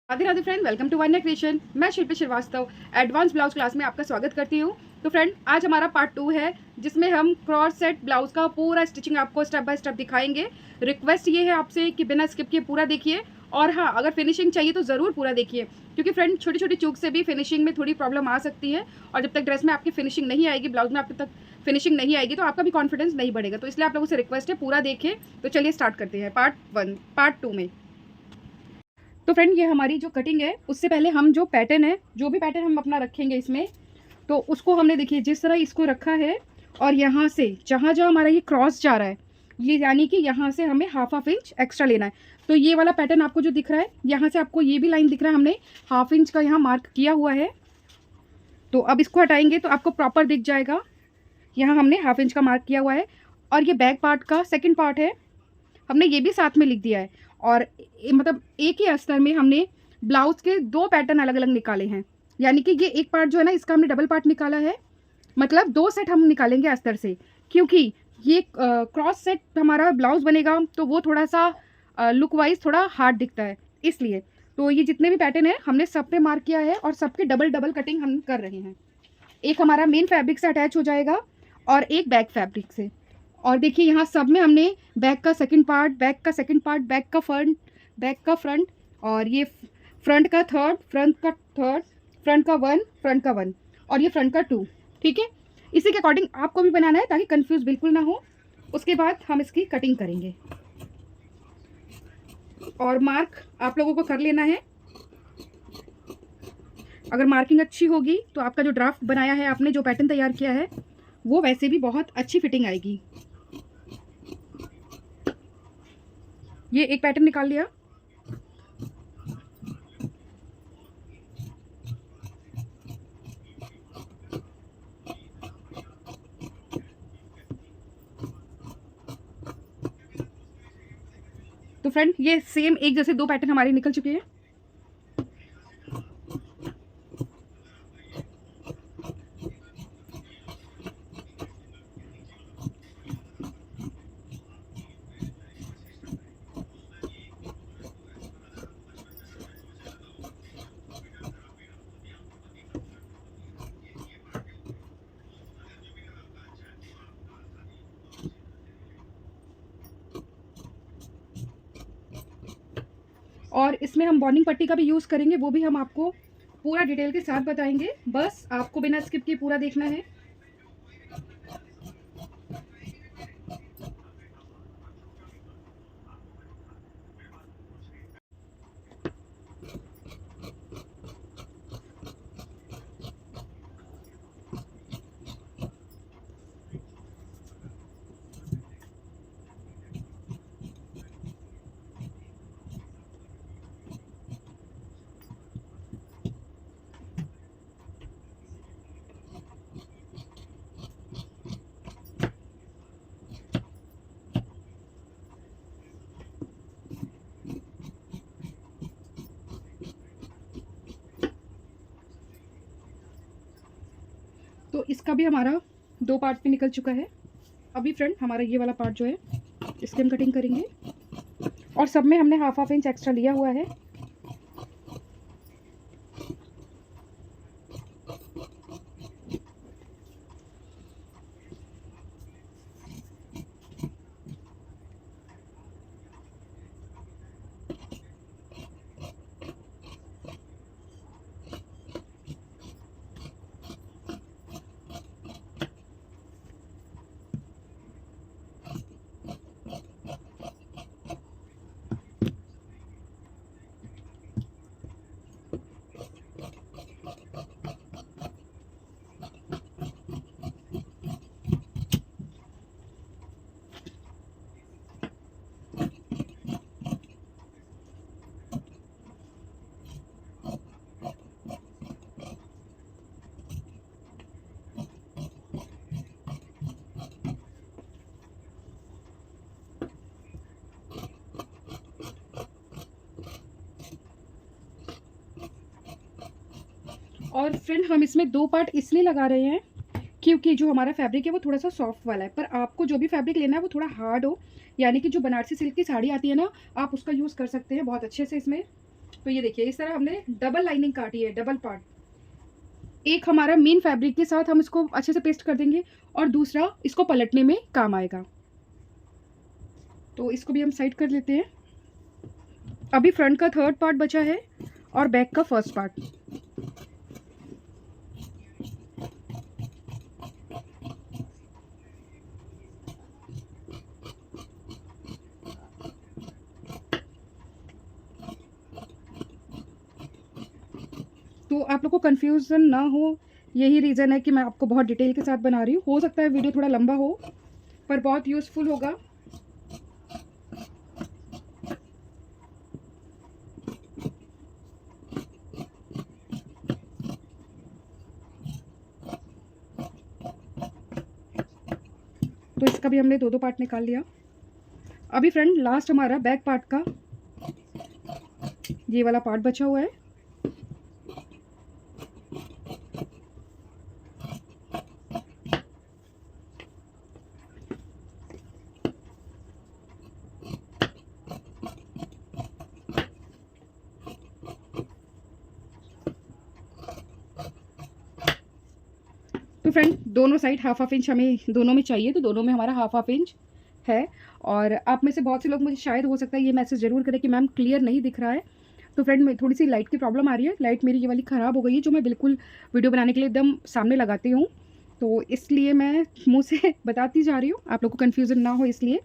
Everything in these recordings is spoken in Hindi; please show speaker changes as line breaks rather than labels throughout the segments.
Radhe Radhe friend, welcome to Vanya creation. मैं Shilpi Srivastava advance blouse class में आपका स्वागत करती हूँ। तो फ्रेंड, आज हमारा पार्ट 2 है जिसमें हम क्रॉस सेट ब्लाउज का पूरा स्टिचिंग आपको स्टेप बाय स्टेप दिखाएंगे। रिक्वेस्ट ये है आपसे कि बिना स्किप किए पूरा देखिए, और हाँ, अगर फिनिशिंग चाहिए तो ज़रूर पूरा देखिए, क्योंकि फ्रेंड छोटी छोटी चूक से भी फिनिशिंग में थोड़ी प्रॉब्लम आ सकती है, और जब तक ड्रेस में आपकी फिनिशिंग नहीं आएगी, ब्लाउज में आपके तक फिनिशिंग नहीं आएगी, तो आपका भी कॉन्फिडेंस नहीं बढ़ेगा। तो इसलिए आप लोगों से रिक्वेस्ट है, पूरा देखें। तो चलिए स्टार्ट करते हैं पार्ट 2 में। तो फ्रेंड, ये हमारी जो कटिंग है, उससे पहले हम जो पैटर्न है, जो भी पैटर्न हम अपना रखेंगे इसमें, तो उसको हमने देखिए जिस तरह इसको रखा है, और यहाँ से जहाँ जहाँ हमारा ये क्रॉस जा रहा है, ये यानी कि यहाँ से हमें हाफ इंच एक्स्ट्रा लेना है। तो ये वाला पैटर्न आपको जो दिख रहा है, यहाँ से आपको ये भी लाइन दिख रहा है, हमने हाफ इंच का यहाँ मार्क किया हुआ है। तो अब इसको हटाएंगे तो आपको प्रॉपर दिख जाएगा, यहाँ हमने हाफ इंच का मार्क किया हुआ है। और ये बैक पार्ट का सेकेंड पार्ट है, हमने ये भी साथ में लिख दिया है। और मतलब एक ही अस्तर में हमने ब्लाउज के दो पैटर्न अलग अलग निकाले हैं, यानी कि ये एक पार्ट जो है ना, इसका हमने डबल पार्ट निकाला है, मतलब दो सेट हम निकालेंगे अस्तर से, क्योंकि ये क्रॉस सेट हमारा ब्लाउज बनेगा तो वो थोड़ा सा लुक वाइज थोड़ा हार्ड दिखता है, इसलिए। तो ये जितने भी पैटर्न है हमने सब पे मार्क किया है, और सबके डबल डबल कटिंग हम कर रहे हैं। एक हमारा मेन फैब्रिक से अटैच हो जाएगा और एक बैक फैब्रिक से। और देखिए यहाँ सब में हमने बैक का सेकंड पार्ट, बैक का सेकंड पार्ट, बैक का फ्रंट, और ये फ्रंट का थर्ड, फ्रंट का वन, और ये फ्रंट का टू। ठीक है, इसी के अकॉर्डिंग आपको भी बनाना है ताकि कंफ्यूज बिल्कुल ना हो। उसके बाद हम इसकी कटिंग करेंगे, और मार्क आप लोगों को कर लेना है। अगर मार्किंग अच्छी होगी तो आपका जो ड्राफ्ट बनाया है आपने, जो पैटर्न तैयार किया है, वो वैसे भी बहुत अच्छी फिटिंग आएगी। ये एक पैटर्न निकाल लिया। तो फ्रेंड, ये सेम एक जैसे दो पैटर्न हमारे निकल चुके हैं। और इसमें हम बॉन्डिंग पट्टी का भी यूज़ करेंगे, वो भी हम आपको पूरा डिटेल के साथ बताएंगे, बस आपको बिना स्किप किए पूरा देखना है। तो इसका भी हमारा दो पार्ट में निकल चुका है। अभी फ्रेंड, हमारा ये वाला पार्ट जो है, इसकी हम कटिंग करेंगे, और सब में हमने हाफ इंच एक्स्ट्रा लिया हुआ है। और फ्रेंड, हम इसमें दो पार्ट इसलिए लगा रहे हैं क्योंकि जो हमारा फैब्रिक है वो थोड़ा सा सॉफ्ट वाला है, पर आपको जो भी फैब्रिक लेना है वो थोड़ा हार्ड हो, यानी कि जो बनारसी सिल्क की साड़ी आती है ना, आप उसका यूज़ कर सकते हैं बहुत अच्छे से इसमें। तो ये देखिए इस तरह हमने डबल लाइनिंग काटी है, डबल पार्ट। एक हमारा मेन फैब्रिक के साथ हम इसको अच्छे से पेस्ट कर देंगे और दूसरा इसको पलटने में काम आएगा। तो इसको भी हम साइड कर लेते हैं। अभी फ्रंट का थर्ड पार्ट बचा है और बैक का फर्स्ट पार्ट। तो आप लोग को कन्फ्यूज़न ना हो, यही रीज़न है कि मैं आपको बहुत डिटेल के साथ बना रही हूँ। हो सकता है वीडियो थोड़ा लंबा हो, पर बहुत यूज़फुल होगा। तो इसका भी हमने दो दो पार्ट निकाल लिया। अभी फ्रेंड लास्ट हमारा बैक पार्ट का ये वाला पार्ट बचा हुआ है। तो फ्रेंड दोनों साइड हाफ हाफ इंच हमें दोनों में चाहिए, तो दोनों में हमारा हाफ हाफ इंच है। और आप में से बहुत से लोग मुझे शायद हो सकता है ये मैसेज ज़रूर करें कि मैम क्लियर नहीं दिख रहा है। तो फ्रेंड मैं थोड़ी सी लाइट की प्रॉब्लम आ रही है, लाइट मेरी ये वाली ख़राब हो गई है जो मैं बिल्कुल वीडियो बनाने के लिए एकदम सामने लगाती हूँ, तो इसलिए मैं मुँह से बताती जा रही हूँ, आप लोग को कन्फ्यूज़न ना हो इसलिए।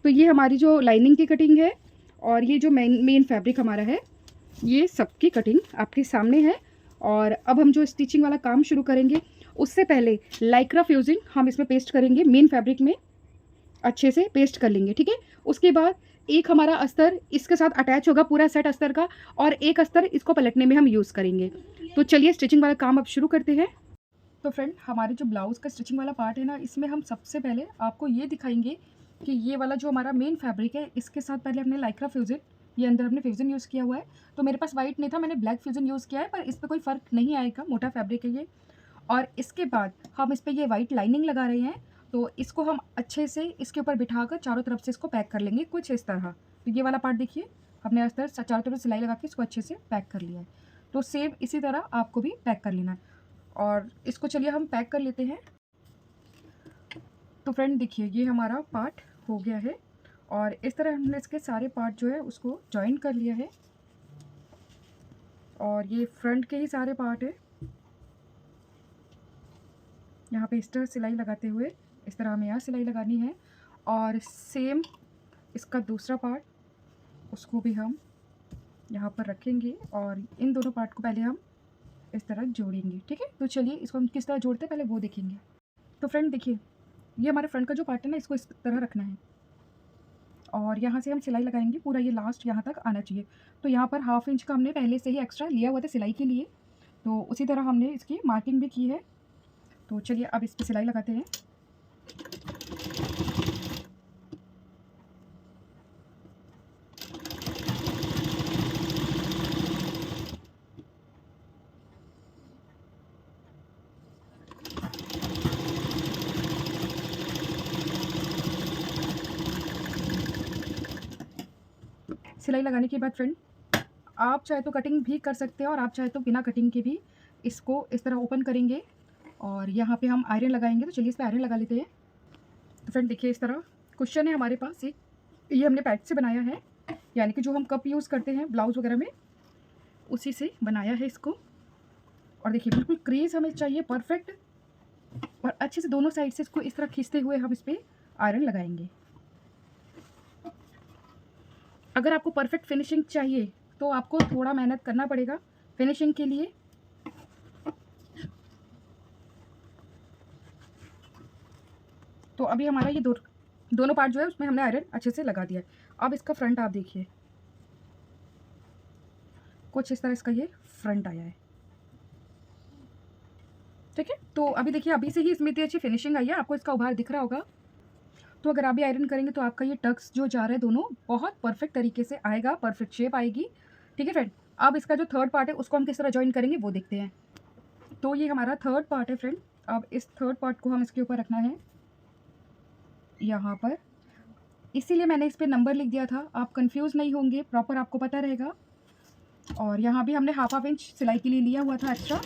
तो ये हमारी जो लाइनिंग की कटिंग है और ये जो मेन फैब्रिक हमारा है, ये सबकी कटिंग आपके सामने है। और अब हम जो स्टिचिंग वाला काम शुरू करेंगे उससे पहले लाइक्रा फ्यूजिंग हम इसमें पेस्ट करेंगे, मेन फैब्रिक में अच्छे से पेस्ट कर लेंगे, ठीक है। उसके बाद एक हमारा अस्तर इसके साथ अटैच होगा, पूरा सेट अस्तर का, और एक अस्तर इसको पलटने में हम यूज़ करेंगे। तो चलिए स्टिचिंग वाला काम अब शुरू करते हैं। तो फ्रेंड हमारे जो ब्लाउज़ का स्टिचिंग वाला पार्ट है ना, इसमें हम सबसे पहले आपको ये दिखाएंगे कि ये वाला जो हमारा मेन फैब्रिक है इसके साथ पहले हमने लाइक्रा फ्यूजन, ये अंदर हमने फ्यूजन यूज़ किया हुआ है। तो मेरे पास वाइट नहीं था, मैंने ब्लैक फ्यूजन यूज़ किया है, पर इस पर कोई फ़र्क नहीं आएगा, मोटा फैब्रिक है ये। और इसके बाद हम इस पर ये वाइट लाइनिंग लगा रहे हैं, तो इसको हम अच्छे से इसके ऊपर बिठाकर चारों तरफ से इसको पैक कर लेंगे कुछ इस तरह। तो ये वाला पार्ट देखिए, हमने इस तरह चारों तरफ सिलाई लगा के इसको अच्छे से पैक कर लिया है। तो सेम इसी तरह आपको भी पैक कर लेना है, और इसको चलिए हम पैक कर लेते हैं। तो फ्रेंड देखिए ये हमारा पार्ट हो गया है, और इस तरह हमने इसके सारे पार्ट जो है उसको जॉइन कर लिया है। और ये फ्रंट के ही सारे पार्ट है। यहाँ पे इस तरह सिलाई लगाते हुए इस तरह हमें यहाँ सिलाई लगानी है, और सेम इसका दूसरा पार्ट उसको भी हम यहाँ पर रखेंगे, और इन दोनों पार्ट को पहले हम इस तरह जोड़ेंगे, ठीक है। तो चलिए इसको हम किस तरह जोड़ते हैं पहले वो देखेंगे। तो फ्रेंड देखिए ये हमारे फ्रंट का जो पार्ट है ना, इसको इस तरह रखना है, और यहाँ से हम सिलाई लगाएंगे, पूरा ये लास्ट यहाँ तक आना चाहिए। तो यहाँ पर हाफ इंच का हमने पहले से ही एक्स्ट्रा लिया हुआ था सिलाई के लिए, तो उसी तरह हमने इसकी मार्किंग भी की है। तो चलिए अब इस पर सिलाई लगाते हैं। सिलाई लगाने के बाद फ्रेंड आप चाहे तो कटिंग भी कर सकते हैं, और आप चाहे तो बिना कटिंग के भी इसको इस तरह ओपन करेंगे, और यहाँ पे हम आयरन लगाएंगे। तो चलिए इस पर आयरन लगा लेते हैं। तो फ्रेंड देखिए इस तरह कुशन है हमारे पास, ये हमने पैड से बनाया है, यानी कि जो हम कप यूज़ करते हैं ब्लाउज़ वगैरह में, उसी से बनाया है इसको। और देखिए बिल्कुल क्रीज हमें चाहिए परफेक्ट, और अच्छे से दोनों साइड से इसको इस तरह खींचते हुए हम इस पर आयरन लगाएंगे। अगर आपको परफेक्ट फिनिशिंग चाहिए तो आपको थोड़ा मेहनत करना पड़ेगा फिनिशिंग के लिए। तो अभी हमारा ये दोनों पार्ट जो है उसमें हमने आयरन अच्छे से लगा दिया है। अब इसका फ्रंट आप देखिए, कुछ इस तरह इसका ये फ्रंट आया है, ठीक है। तो अभी देखिए अभी से ही इसमें इतनी अच्छी फिनिशिंग आई है, आपको इसका उभार दिख रहा होगा। तो अगर आप भी आयरन करेंगे तो आपका ये टक्स जो जा रहा है दोनों बहुत परफेक्ट तरीके से आएगा, परफेक्ट शेप आएगी, ठीक है फ्रेंड। अब इसका जो थर्ड पार्ट है उसको हम किस तरह ज्वाइन करेंगे वो देखते हैं। तो ये हमारा थर्ड पार्ट है फ्रेंड। अब इस थर्ड पार्ट को हम इसके ऊपर रखना है यहाँ पर, इसीलिए मैंने इस पर नंबर लिख दिया था, आप कंफ्यूज नहीं होंगे, प्रॉपर आपको पता रहेगा। और यहाँ भी हमने हाफ इंच सिलाई के लिए लिया हुआ था एक्स्ट्रा।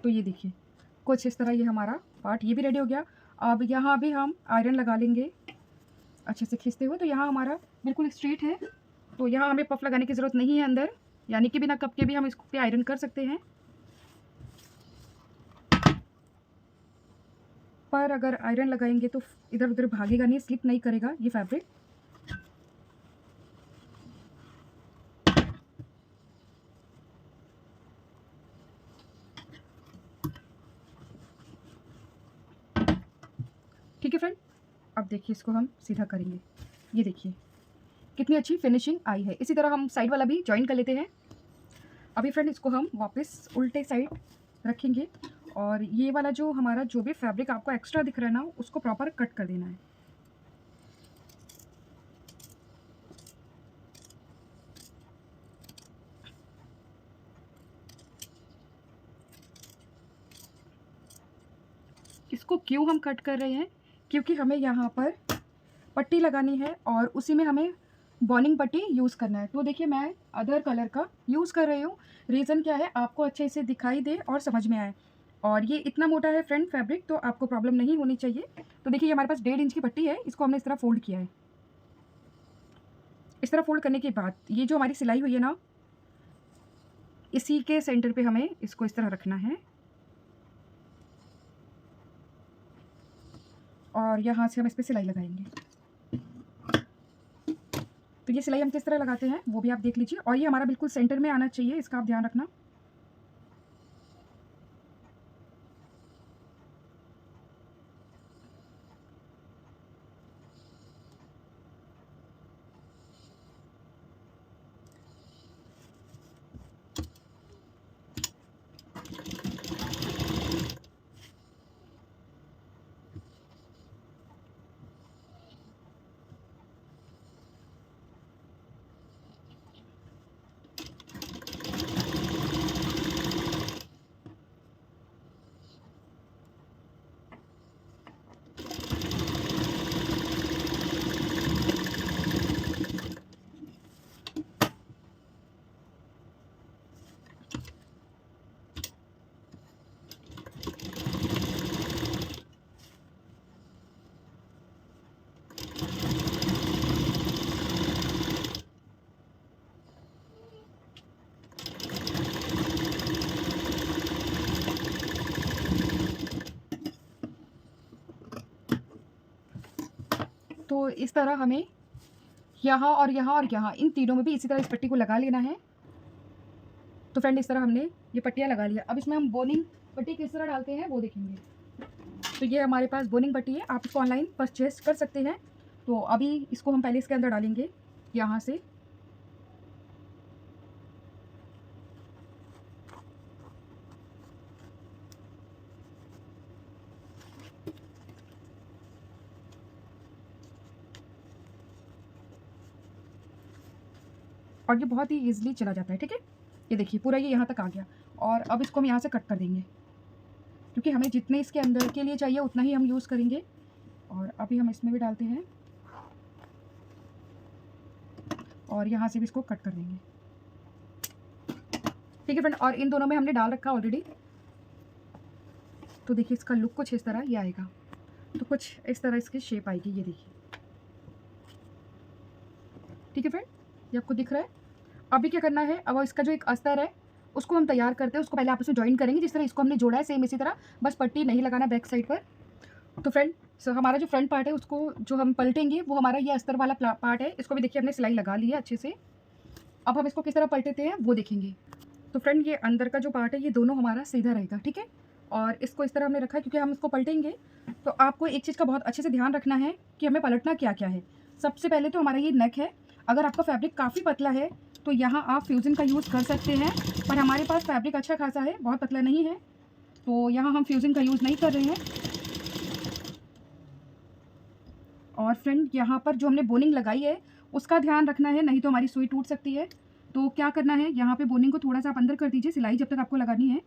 तो ये देखिए कुछ इस तरह ये हमारा पार्ट ये भी रेडी हो गया। अब यहाँ भी हम आयरन लगा लेंगे अच्छे से खींचते हुए। तो यहाँ हमारा बिल्कुल स्ट्रेट है, तो यहाँ हमें पफ लगाने की ज़रूरत नहीं है अंदर, यानी कि बिना कप के भी हम इसको पे आयरन कर सकते हैं। पर अगर आयरन लगाएंगे तो इधर उधर भागेगा नहीं, स्लिप नहीं करेगा ये फैब्रिक। ठीक है फ्रेंड, अब देखिए इसको हम सीधा करेंगे। ये देखिए कितनी अच्छी फिनिशिंग आई है। इसी तरह हम साइड वाला भी जॉइन कर लेते हैं। अभी फ्रेंड इसको हम वापस उल्टे साइड रखेंगे और ये वाला जो हमारा जो भी फैब्रिक आपको एक्स्ट्रा दिख रहा है ना, उसको प्रॉपर कट कर देना है। इसको क्यों हम कट कर रहे हैं, क्योंकि हमें यहाँ पर पट्टी लगानी है और उसी में हमें बॉर्निंग पट्टी यूज़ करना है। तो देखिए मैं अदर कलर का यूज़ कर रही हूँ। रीज़न क्या है, आपको अच्छे से दिखाई दे और समझ में आए। और ये इतना मोटा है फ्रेंड फैब्रिक, तो आपको प्रॉब्लम नहीं होनी चाहिए। तो देखिए हमारे पास 1.5 इंच की पट्टी है, इसको हमने इस तरह फोल्ड किया है। इस तरह फोल्ड करने के बाद ये जो हमारी सिलाई हुई है ना, इसी के सेंटर पे हमें इसको इस तरह रखना है और यहाँ से हम इस पर सिलाई लगाएंगे। तो ये सिलाई हम किस तरह लगाते हैं वो भी आप देख लीजिए, और ये हमारा बिल्कुल सेंटर में आना चाहिए, इसका आप ध्यान रखना। तो इस तरह हमें यहाँ और यहाँ और यहाँ इन तीनों में भी इसी तरह इस पट्टी को लगा लेना है। तो फ्रेंड इस तरह हमने ये पट्टियाँ लगा लिया। अब इसमें हम बोनिंग पट्टी किस तरह डालते हैं वो देखेंगे। तो ये हमारे पास बोनिंग पट्टी है, आप इसको ऑनलाइन परचेस कर सकते हैं। तो अभी इसको हम पहले इसके अंदर डालेंगे यहाँ से। और ये बहुत ही ईजिली चला जाता है। ठीक है, ये देखिए पूरा ये यहाँ तक आ गया। और अब इसको हम यहाँ से कट कर देंगे, क्योंकि हमें जितने इसके अंदर के लिए चाहिए उतना ही हम यूज़ करेंगे। और अभी हम इसमें भी डालते हैं और यहाँ से भी इसको कट कर देंगे। ठीक है फ्रेंड, और इन दोनों में हमने डाल रखा ऑलरेडी। तो देखिए इसका लुक कुछ इस तरह ये आएगा। तो कुछ इस तरह इसकी शेप आएगी, ये देखिए। ठीक है फ्रेंड, ये आपको दिख रहा है। अभी क्या करना है, अब इसका जो एक अस्तर है उसको हम तैयार करते हैं। उसको पहले आपस में ज्वाइन करेंगे, जिस तरह इसको हमने जोड़ा है सेम इसी तरह, बस पट्टी नहीं लगाना बैक साइड पर। तो फ्रेंड हमारा जो फ्रंट पार्ट है उसको जो हम पलटेंगे वो हमारा ये अस्तर वाला पार्ट है। इसको भी देखिए हमने सिलाई लगा ली है अच्छे से। अब हम इसको किस तरह पलटेते हैं वो देखेंगे। तो फ्रेंड ये अंदर का जो पार्ट है ये दोनों हमारा सीधा रहेगा। ठीक है, और इसको इस तरह हमने रखा है क्योंकि हम इसको पलटेंगे। तो आपको एक चीज़ का बहुत अच्छे से ध्यान रखना है कि हमें पलटना क्या क्या है। सबसे पहले तो हमारा ये नेक है। अगर आपका फैब्रिक काफ़ी पतला है तो यहाँ आप फ्यूजन का यूज़ कर सकते हैं, पर हमारे पास फैब्रिक अच्छा खासा है, बहुत पतला नहीं है, तो यहाँ हम फ्यूजन का यूज़ नहीं कर रहे हैं। और फ्रेंड यहाँ पर जो हमने बोनिंग लगाई है उसका ध्यान रखना है, नहीं तो हमारी सुई टूट सकती है। तो क्या करना है, यहाँ पे बोनिंग को थोड़ा सा आप अंदर कर दीजिए, सिलाई जब तक आपको लगानी है।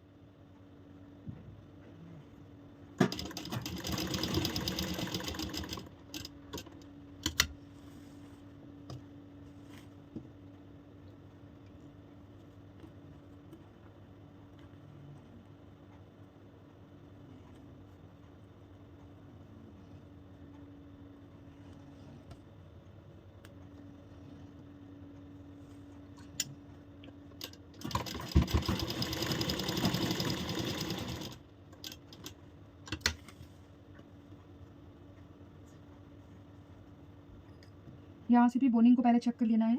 यहाँ से भी बोनिंग को पहले चेक कर लेना है।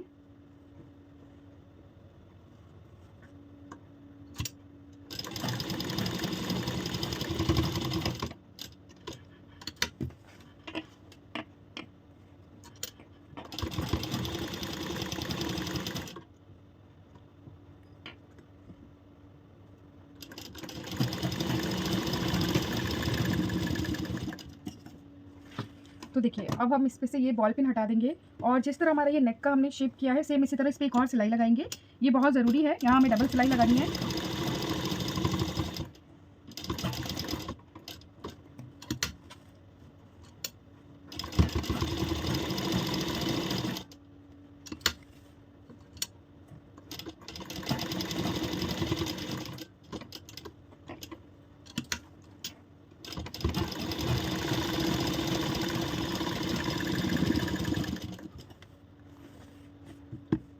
तो देखिए अब हम इस पे से ये बॉल पिन हटा देंगे और जिस तरह हमारा ये नेक का हमने शेप किया है, सेम इसी तरह इस पर एक और सिलाई लगाएंगे। ये बहुत ज़रूरी है, यहाँ हमें डबल सिलाई लगानी है।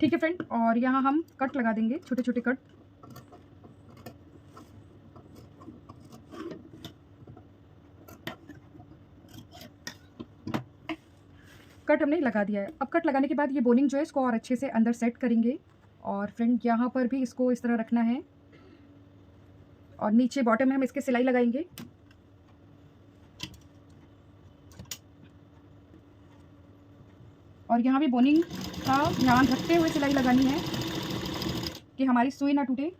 ठीक है फ्रेंड, और यहाँ हम कट लगा देंगे, छोटे छोटे कट। कट हमने लगा दिया है। अब कट लगाने के बाद ये बोनिंग जो है इसको और अच्छे से अंदर सेट करेंगे। और फ्रेंड यहाँ पर भी इसको इस तरह रखना है और नीचे बॉटम में हम इसके सिलाई लगाएंगे। और यहाँ भी बोनिंग का ध्यान रखते हुए सिलाई लगानी है कि हमारी सुई ना टूटे।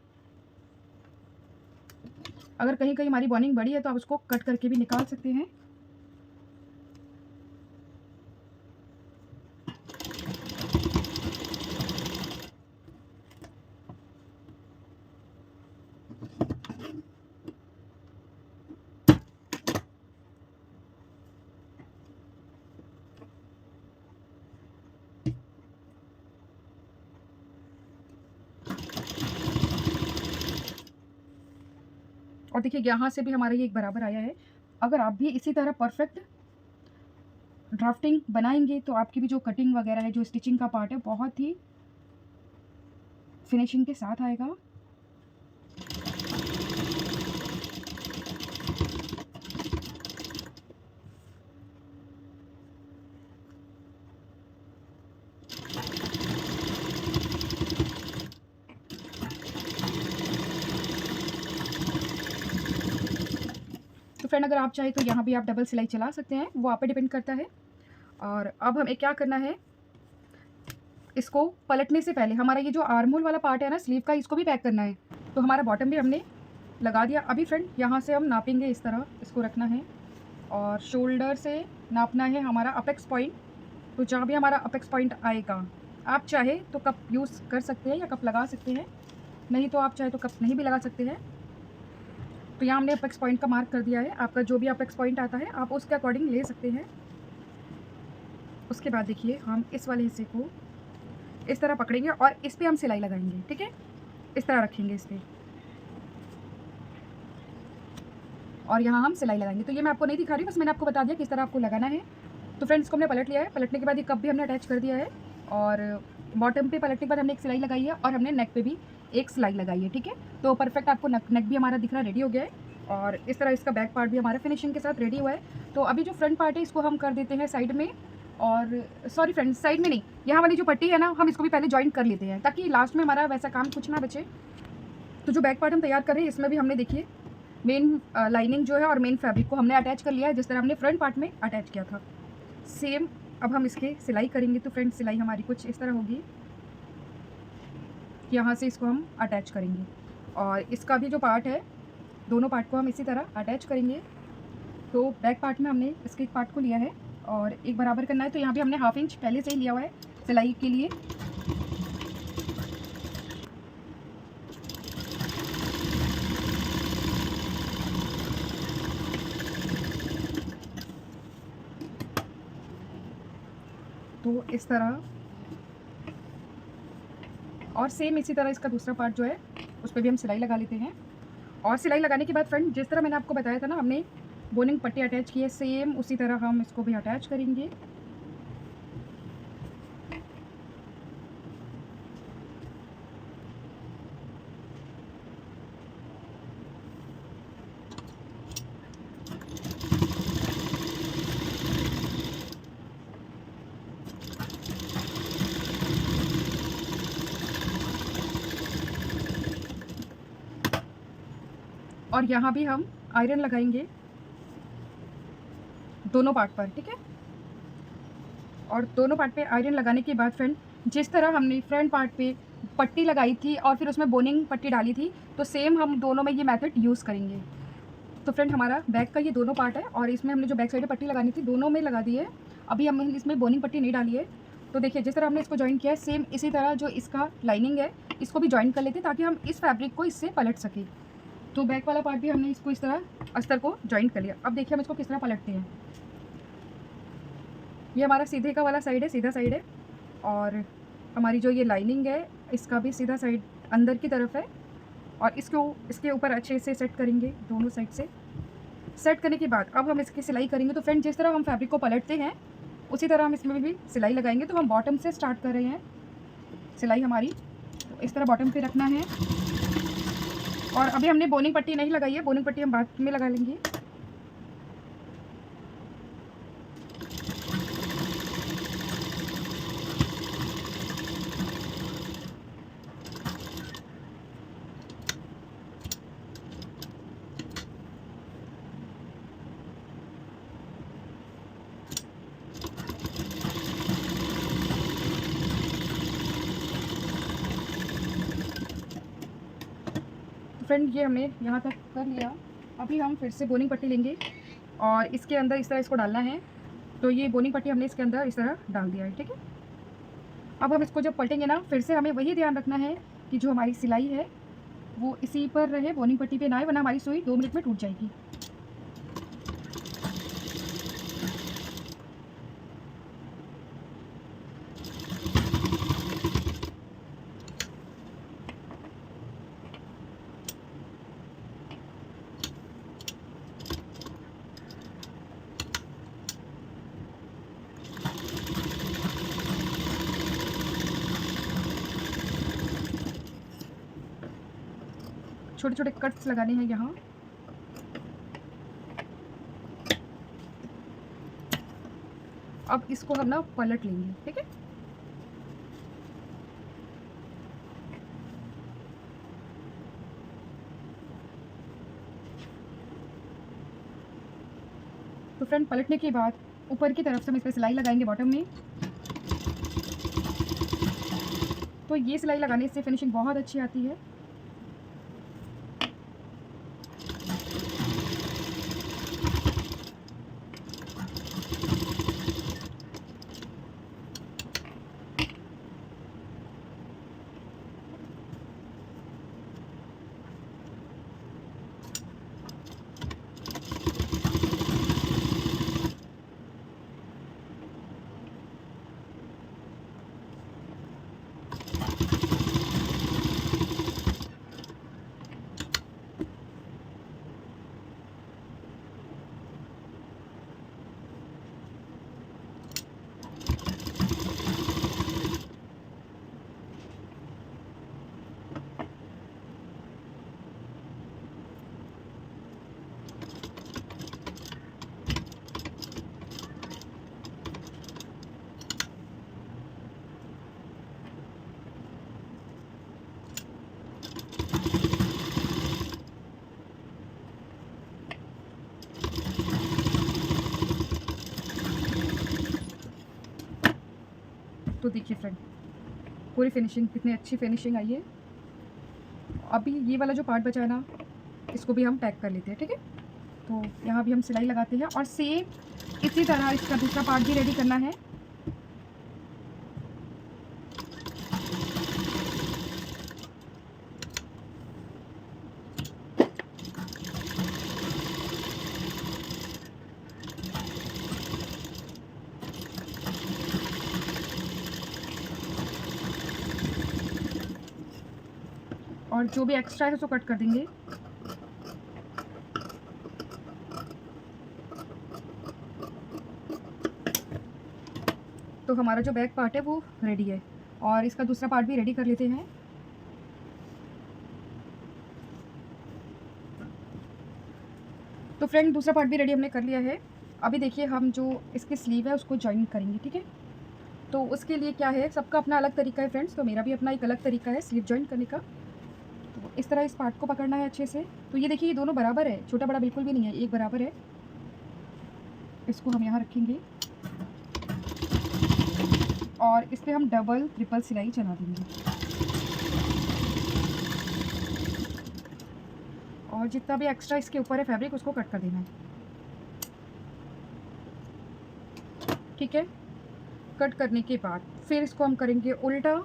अगर कहीं कहीं हमारी बोनिंग बड़ी है तो आप उसको कट करके भी निकाल सकते हैं। और देखिए यहाँ से भी हमारा ये एक बराबर आया है। अगर आप भी इसी तरह परफेक्ट ड्राफ्टिंग बनाएंगे तो आपकी भी जो कटिंग वगैरह है, जो स्टिचिंग का पार्ट है, बहुत ही फिनिशिंग के साथ आएगा। फ्रेंड अगर आप चाहें तो यहाँ भी आप डबल सिलाई चला सकते हैं, वो आप पे डिपेंड करता है। और अब हमें क्या करना है, इसको पलटने से पहले हमारा ये जो आर्महोल वाला पार्ट है ना स्लीव का, इसको भी पैक करना है। तो हमारा बॉटम भी हमने लगा दिया। अभी फ्रेंड यहाँ से हम नापेंगे, इस तरह इसको रखना है और शोल्डर से नापना है हमारा अपेक्स पॉइंट। तो जहाँ भी हमारा अपेक्स पॉइंट आएगा, आप चाहे तो कप यूज़ कर सकते हैं या कप लगा सकते हैं, नहीं तो आप चाहे तो कप नहीं भी लगा सकते हैं। तो यहाँ हमने अपेक्स पॉइंट का मार्क कर दिया है। आपका जो भी अपेक्स पॉइंट आता है आप उसके अकॉर्डिंग ले सकते हैं। उसके बाद देखिए हम इस वाले हिस्से को इस तरह पकड़ेंगे और इस पर हम सिलाई लगाएंगे। ठीक है, इस तरह रखेंगे इस पर और यहाँ हम सिलाई लगाएंगे। तो ये मैं आपको नहीं दिखा रही, बस मैंने आपको बता दिया किस तरह आपको लगाना है। तो फ्रेंड्स इसको हमने पलट लिया है। पलटने के बाद ये कप भी हमने अटैच कर दिया है और बॉटम पे पलटने के बाद हमने एक सिलाई लगाई है और हमने नेक पे भी एक सिलाई लगाई है। ठीक है, तो परफेक्ट आपको नेक भी हमारा दिखना रेडी हो गया है और इस तरह इसका बैक पार्ट भी हमारा फिनिशिंग के साथ रेडी हुआ है। तो अभी जो फ्रंट पार्ट है इसको हम कर देते हैं साइड में, और सॉरी फ्रेंड्स, साइड में नहीं, यहाँ वाली जो पट्टी है ना, हम इसको भी पहले जॉइंट कर लेते हैं ताकि लास्ट में हमारा वैसा काम कुछ ना बचे। तो जो बैक पार्ट हम तैयार कर रहे हैं इसमें भी हमने देखिए मेन लाइनिंग जो है और मेन फैब्रिक को हमने अटैच कर लिया है, जिस तरह हमने फ्रंट पार्ट में अटैच किया था सेम। अब हम इसके सिलाई करेंगे। तो फ्रेंड्स सिलाई हमारी कुछ इस तरह होगी, यहाँ से इसको हम अटैच करेंगे और इसका भी जो पार्ट है, दोनों पार्ट को हम इसी तरह अटैच करेंगे। तो बैक पार्ट में हमने इसके एक पार्ट को लिया है और एक बराबर करना है। तो यहाँ भी हमने 1/2 इंच पहले से ही लिया हुआ है सिलाई के लिए। तो इस तरह, और सेम इसी तरह इसका दूसरा पार्ट जो है उस पर भी हम सिलाई लगा लेते हैं। और सिलाई लगाने के बाद फ्रेंड, जिस तरह मैंने आपको बताया था ना, हमने बोनिंग पट्टी अटैच की है, सेम उसी तरह हम इसको भी अटैच करेंगे। और यहाँ भी हम आयरन लगाएंगे दोनों पार्ट पर, ठीक है। और दोनों पार्ट पे आयरन लगाने के बाद फ्रेंड, जिस तरह हमने फ्रंट पार्ट पे पट्टी लगाई थी और फिर उसमें बोनिंग पट्टी डाली थी, तो सेम हम दोनों में ये मेथड यूज़ करेंगे। तो फ्रेंड, हमारा बैक का ये दोनों पार्ट है और इसमें हमने जो बैक साइड में पट्टी लगानी थी दोनों में लगा दी है। अभी हमने इसमें बोनिंग पट्टी नहीं डाली है। तो देखिए, जिस तरह हमने इसको जॉइन किया है, सेम इसी तरह जो इसका लाइनिंग है इसको भी जॉइन कर लेते हैं, ताकि हम इस फैब्रिक को इससे पलट सकें। तो बैक वाला पार्ट भी हमने इसको इस तरह अस्तर को जॉइन कर लिया। अब देखिए हम इसको किस तरह पलटते हैं। ये हमारा सीधे का वाला साइड है, सीधा साइड है, और हमारी जो ये लाइनिंग है इसका भी सीधा साइड अंदर की तरफ है। और इसको इसके ऊपर अच्छे से सेट करेंगे दोनों साइड से। सेट करने के बाद अब हम इसकी सिलाई करेंगे। तो फ्रेंड, जिस तरह हम फैब्रिक को पलटते हैं उसी तरह हम इसमें भी सिलाई लगाएंगे। तो हम बॉटम से स्टार्ट कर रहे हैं सिलाई हमारी। तो इस तरह बॉटम पे रखना है। और अभी हमने बोनिंग पट्टी नहीं लगाई है, बोनिंग पट्टी हम बाद में लगा लेंगे। फ्रेंड, ये हमने यहाँ तक कर लिया। अभी हम फिर से बोनिंग पट्टी लेंगे और इसके अंदर इस तरह इसको डालना है। तो ये बोनिंग पट्टी हमने इसके अंदर इस तरह डाल दिया है, ठीक है। अब हम इसको जब पलटेंगे ना, फिर से हमें वही ध्यान रखना है कि जो हमारी सिलाई है वो इसी पर रहे, बोनिंग पट्टी पे ना आए, वरना हमारी सुई 2 मिनट में टूट जाएगी। छोटे छोटे कट्स लगाने हैं यहाँ। अब इसको हम ना पलट लेंगे, ठीक है। तो फ्रेंड, पलटने के बाद ऊपर की तरफ से हम इस पर सिलाई लगाएंगे बॉटम में। तो ये सिलाई लगाने से फिनिशिंग बहुत अच्छी आती है। तो देखिए फ्रेंड, पूरी फिनिशिंग, कितनी अच्छी फिनिशिंग आई है। अभी ये वाला जो पार्ट बचा है ना, इसको भी हम पैक कर लेते हैं, ठीक है। तो यहाँ भी हम सिलाई लगाते हैं और सेम इसी तरह इसका दूसरा पार्ट भी रेडी करना है। और जो भी एक्स्ट्रा है उसको कट कर देंगे। तो हमारा जो बैक पार्ट है वो रेडी है और इसका दूसरा पार्ट भी रेडी कर लेते हैं। तो फ्रेंड दूसरा पार्ट भी रेडी हमने कर लिया है। अभी देखिए हम जो इसकी स्लीव है उसको जॉइन करेंगे, ठीक है। तो उसके लिए क्या है, सबका अपना अलग तरीका है फ्रेंड्स, तो मेरा भी अपना एक अलग तरीका है स्लीव जॉइन करने का। तो इस तरह इस पार्ट को पकड़ना है अच्छे से। तो ये देखिए ये दोनों बराबर है, छोटा बड़ा बिल्कुल भी नहीं है, एक बराबर है। इसको हम यहाँ रखेंगे और इस पर हम डबल ट्रिपल सिलाई चला देंगे और जितना भी एक्स्ट्रा इसके ऊपर है फैब्रिक उसको कट कर देना है, ठीक है। कट करने के बाद फिर इसको हम करेंगे उल्टा।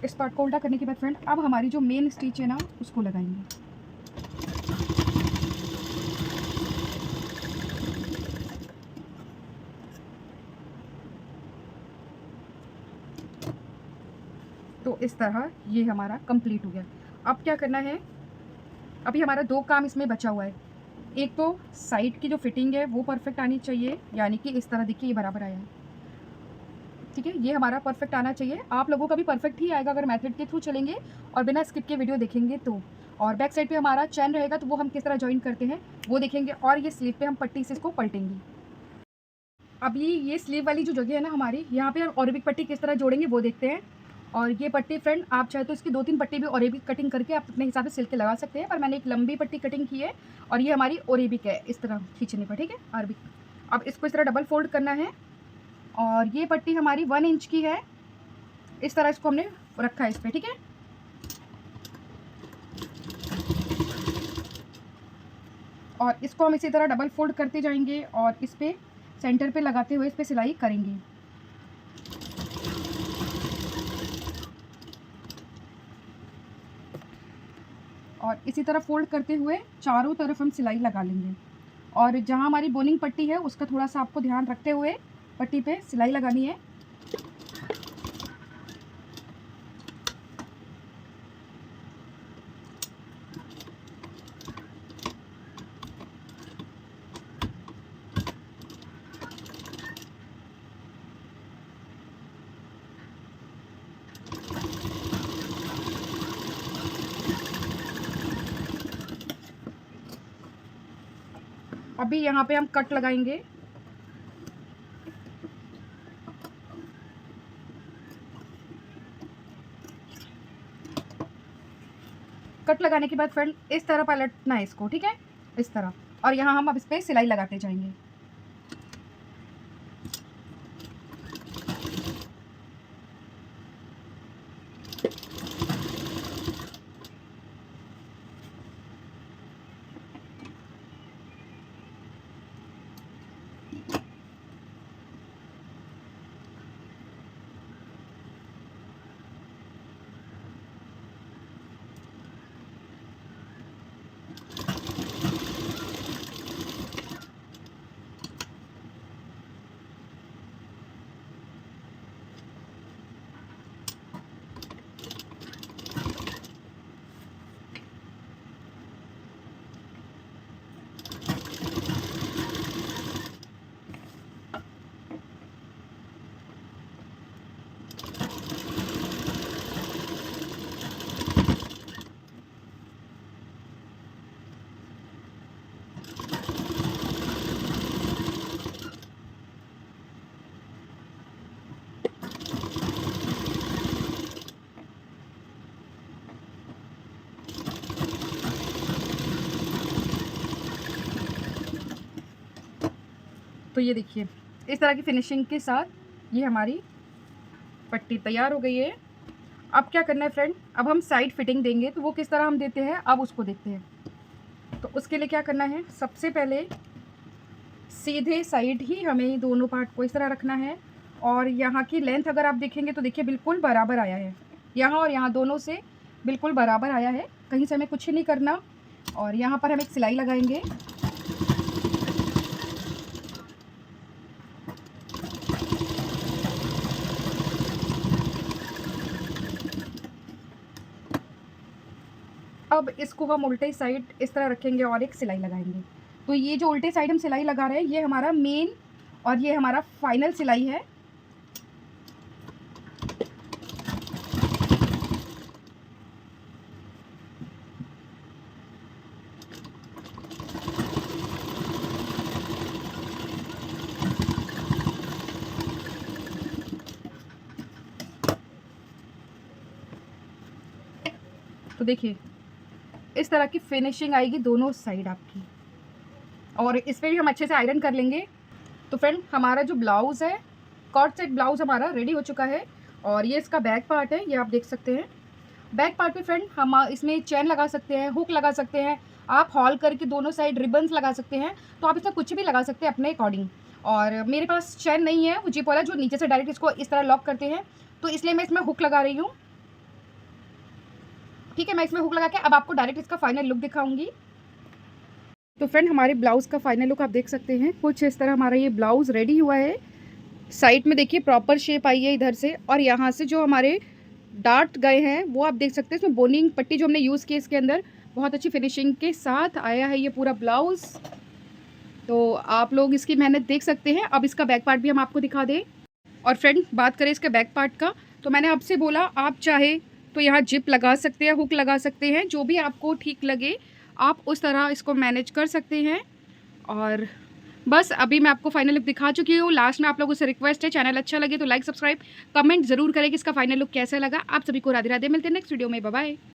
इस पार्ट को उल्टा करने के बाद फ्रेंड अब हमारी जो मेन स्टिच है ना उसको लगाएंगे। तो इस तरह ये हमारा कंप्लीट हो गया। अब क्या करना है, अभी हमारा दो काम इसमें बचा हुआ है। एक तो साइड की जो फिटिंग है वो परफेक्ट आनी चाहिए, यानी कि इस तरह देखिए ये बराबर आया है, ठीक है। ये हमारा परफेक्ट आना चाहिए। आप लोगों का भी परफेक्ट ही आएगा अगर मेथड के थ्रू चलेंगे और बिना स्किप के वीडियो देखेंगे तो। और बैक साइड पे हमारा चैन रहेगा तो वो हम किस तरह जॉइन करते हैं वो देखेंगे। और ये स्लीव पे हम पट्टी से इसको पलटेंगे। अभी ये स्लीव वाली जो जगह है ना हमारी, यहाँ पे हम ऑरेबिक पट्टी किस तरह जोड़ेंगे वो देखते हैं। और ये पट्टी फ्रेंड आप चाहे तो इसकी 2-3 पट्टी भी ऑरेबिक कटिंग करके आप अपने हिसाब से सिल के लगा सकते हैं, पर मैंने एक लंबी पट्टी कटिंग की है और ये हमारी ऑरेबिक है इस तरह खींचने पर, ठीक है, अरबिक। अब इसको इस तरह डबल फोल्ड करना है और ये पट्टी हमारी 1 इंच की है, इस तरह इसको हमने रखा है इस पर, ठीक है। और इसको हम इसी तरह डबल फोल्ड करते जाएंगे और इस पर सेंटर पे लगाते हुए इस पर सिलाई करेंगे। और इसी तरह फोल्ड करते हुए चारों तरफ हम सिलाई लगा लेंगे। और जहाँ हमारी बोनिंग पट्टी है उसका थोड़ा सा आपको ध्यान रखते हुए पट्टी पे सिलाई लगानी है। अभी यहाँ पे हम कट लगाएंगे। कट लगाने के बाद फ्रेंड इस तरह पलटना है इसको, ठीक है, इस तरह। और यहाँ हम अब इस पर सिलाई लगाते जाएंगे। तो ये देखिए इस तरह की फिनिशिंग के साथ ये हमारी पट्टी तैयार हो गई है। अब क्या करना है फ्रेंड, अब हम साइड फिटिंग देंगे तो वो किस तरह हम देते हैं अब उसको देखते हैं। तो उसके लिए क्या करना है, सबसे पहले सीधे साइड ही हमें दोनों पार्ट को इस तरह रखना है। और यहाँ की लेंथ अगर आप देखेंगे तो देखिए बिल्कुल बराबर आया है, यहाँ और यहाँ दोनों से बिल्कुल बराबर आया है, कहीं से हमें कुछ नहीं करना। और यहाँ पर हम एक सिलाई लगाएंगे। अब इसको हम उल्टे साइड इस तरह रखेंगे और एक सिलाई लगाएंगे। तो ये जो उल्टे साइड हम सिलाई लगा रहे हैं ये हमारा मेन और ये हमारा फाइनल सिलाई है। तो देखिए इस तरह की फिनिशिंग आएगी दोनों साइड आपकी, और इस पर भी हम अच्छे से आयरन कर लेंगे। तो फ्रेंड हमारा जो ब्लाउज़ है, कॉर्ड सेट ब्लाउज़ हमारा रेडी हो चुका है। और ये इसका बैक पार्ट है, ये आप देख सकते हैं। बैक पार्ट पे फ्रेंड हम इसमें चैन लगा सकते हैं, हुक लगा सकते हैं, आप हॉल करके दोनों साइड रिबन्स लगा सकते हैं। तो आप इसमें कुछ भी लगा सकते हैं अपने अकॉर्डिंग। और मेरे पास चैन नहीं है, वो जिप वाला जो नीचे से डायरेक्ट इसको इस तरह लॉक करते हैं, तो इसलिए मैं इसमें हुक लगा रही हूँ। ठीक है, मैं इसमें हुक लगा के अब आपको डायरेक्ट इसका फाइनल लुक दिखाऊंगी। तो फ्रेंड हमारे ब्लाउज़ का फाइनल लुक आप देख सकते हैं, कुछ इस तरह हमारा ये ब्लाउज़ रेडी हुआ है। साइड में देखिए प्रॉपर शेप आई है इधर से, और यहाँ से जो हमारे डार्ट गए हैं वो आप देख सकते हैं। इसमें बोनिंग पट्टी जो हमने यूज़ की इसके अंदर बहुत अच्छी फिनिशिंग के साथ आया है ये पूरा ब्लाउज़। तो आप लोग इसकी मेहनत देख सकते हैं। अब इसका बैक पार्ट भी हम आपको दिखा दें। और फ्रेंड बात करें इसके बैक पार्ट का, तो मैंने आपसे बोला आप चाहे तो यहाँ जिप लगा सकते हैं, हुक लगा सकते हैं, जो भी आपको ठीक लगे आप उस तरह इसको मैनेज कर सकते हैं। और बस अभी मैं आपको फाइनल लुक दिखा चुकी हूँ। लास्ट में आप लोगों से रिक्वेस्ट है, चैनल अच्छा लगे तो लाइक सब्सक्राइब कमेंट ज़रूर करें कि इसका फाइनल लुक कैसा लगा। आप सभी को राधे राधे, मिलते हैं नेक्स्ट वीडियो में, बाय बाय।